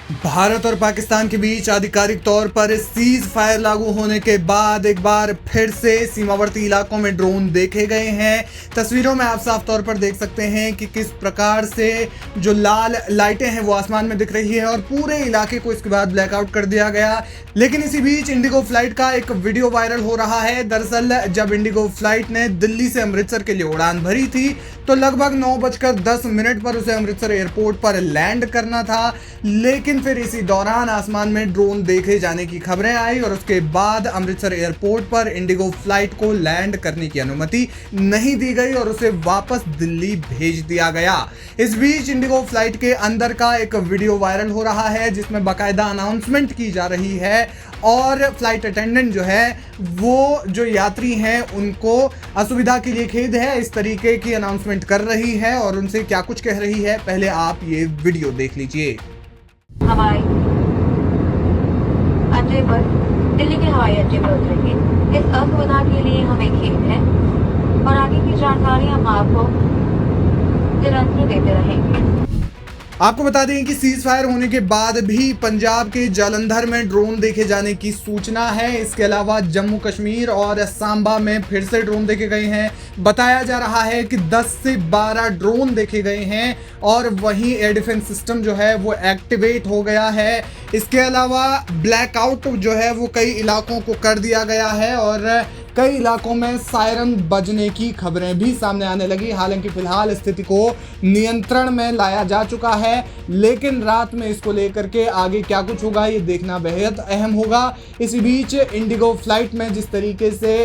भारत और पाकिस्तान के बीच आधिकारिक तौर पर सीज फायर लागू होने के बाद एक बार फिर से सीमावर्ती इलाकों में ड्रोन देखे गए हैं। तस्वीरों में आप साफ तौर पर देख सकते हैं कि किस प्रकार से जो लाल लाइटें हैं वो आसमान में दिख रही है और पूरे इलाके को इसके बाद ब्लैकआउट कर दिया गया। लेकिन इसी बीच इंडिगो फ्लाइट का एक वीडियो वायरल हो रहा है। दरअसल जब इंडिगो फ्लाइट ने दिल्ली से अमृतसर के लिए उड़ान भरी थी तो लगभग 9:10 पर उसे अमृतसर एयरपोर्ट पर लैंड करना था, लेकिन फिर इसी दौरान आसमान में ड्रोन देखे जाने की खबरें आई और उसके बाद अमृतसर एयरपोर्ट पर इंडिगो फ्लाइट को लैंड करने की अनुमति नहीं दी गई और उसे वापस दिल्ली भेज दिया गया। इस बीच इंडिगो फ्लाइट के अंदर का एक वीडियो वायरल हो रहा है जिसमें बाकायदा अनाउंसमेंट की जा रही है और फ्लाइट अटेंडेंट जो है वो जो यात्री हैं उनको असुविधा के लिए खेद है इस तरीके की अनाउंसमेंट कर रही है और उनसे क्या कुछ कह रही है, पहले आप ये वीडियो देख लीजिए। हवाई अड्डे पर दिल्ली के हवाई अड्डे पर उतरेंगे। इस असुविधा के लिए हमें खेद है और आगे की जानकारी हम आपको निरंतर देते रहेंगे। आपको बता दें कि सीज फायर होने के बाद भी पंजाब के जालंधर में ड्रोन देखे जाने की सूचना है। इसके अलावा जम्मू कश्मीर और सांबा में फिर से ड्रोन देखे गए हैं। बताया जा रहा है कि 10 से 12 ड्रोन देखे गए हैं और वहीं एयर डिफेंस सिस्टम जो है वो एक्टिवेट हो गया है। इसके अलावा ब्लैकआउट जो है वो कई इलाकों को कर दिया गया है और कई इलाकों में सायरन बजने की खबरें भी सामने आने लगी। हालांकि फिलहाल स्थिति को नियंत्रण में लाया जा चुका है, लेकिन रात में इसको लेकर के आगे क्या कुछ होगा ये देखना बेहद अहम होगा। इसी बीच इंडिगो फ्लाइट में जिस तरीके से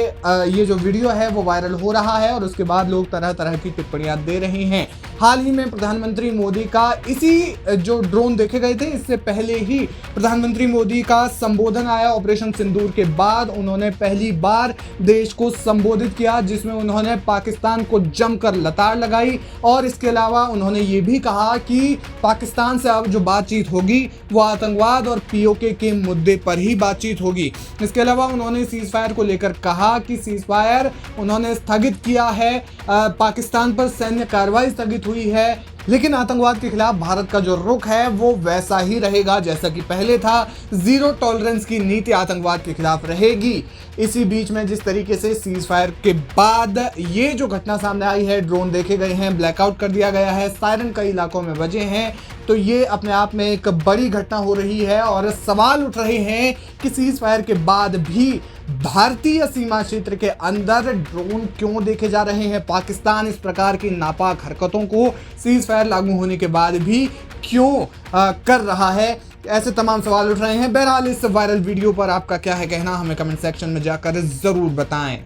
ये जो वीडियो है वो वायरल हो रहा है और उसके बाद लोग तरह तरह की टिप्पणियां दे रहे हैं। हाल ही में प्रधानमंत्री मोदी का इसी जो ड्रोन देखे गए थे इससे पहले ही प्रधानमंत्री मोदी का संबोधन आया ऑपरेशन सिंदूर के बाद। उन्होंने पहली बार देश को संबोधित किया जिसमें उन्होंने पाकिस्तान को जमकर लताड़ लगाई और इसके अलावा उन्होंने ये भी कहा कि पाकिस्तान से अब जो बातचीत होगी वो आतंकवाद और पीओके के मुद्दे पर ही बातचीत होगी। इसके अलावा उन्होंने सीज फायर को लेकर कहा कि सीज फायर उन्होंने स्थगित किया है, पाकिस्तान पर सैन्य कार्रवाई स्थगित हुई है, लेकिन आतंकवाद के खिलाफ भारत का जो रुख है वो वैसा ही रहेगा जैसा कि पहले था। जीरो टॉलरेंस की नीति आतंकवाद के खिलाफ रहेगी। इसी बीच में जिस तरीके से सीज फायर के बाद ये जो घटना सामने आई है, ड्रोन देखे गए हैं, ब्लैकआउट कर दिया गया है, सायरन कई इलाकों में बजे हैं, तो ये अपने आप में एक बड़ी घटना हो रही है और सवाल उठ रहे हैं कि सीज फायर के बाद भी भारतीय सीमा क्षेत्र के अंदर ड्रोन क्यों देखे जा रहे हैं। पाकिस्तान इस प्रकार की नापाक हरकतों को सीज फायर लागू होने के बाद भी क्यों कर रहा है, ऐसे तमाम सवाल उठ रहे हैं। बहरहाल इस वायरल वीडियो पर आपका क्या है कहना, हमें कमेंट सेक्शन में जाकर जरूर बताएं।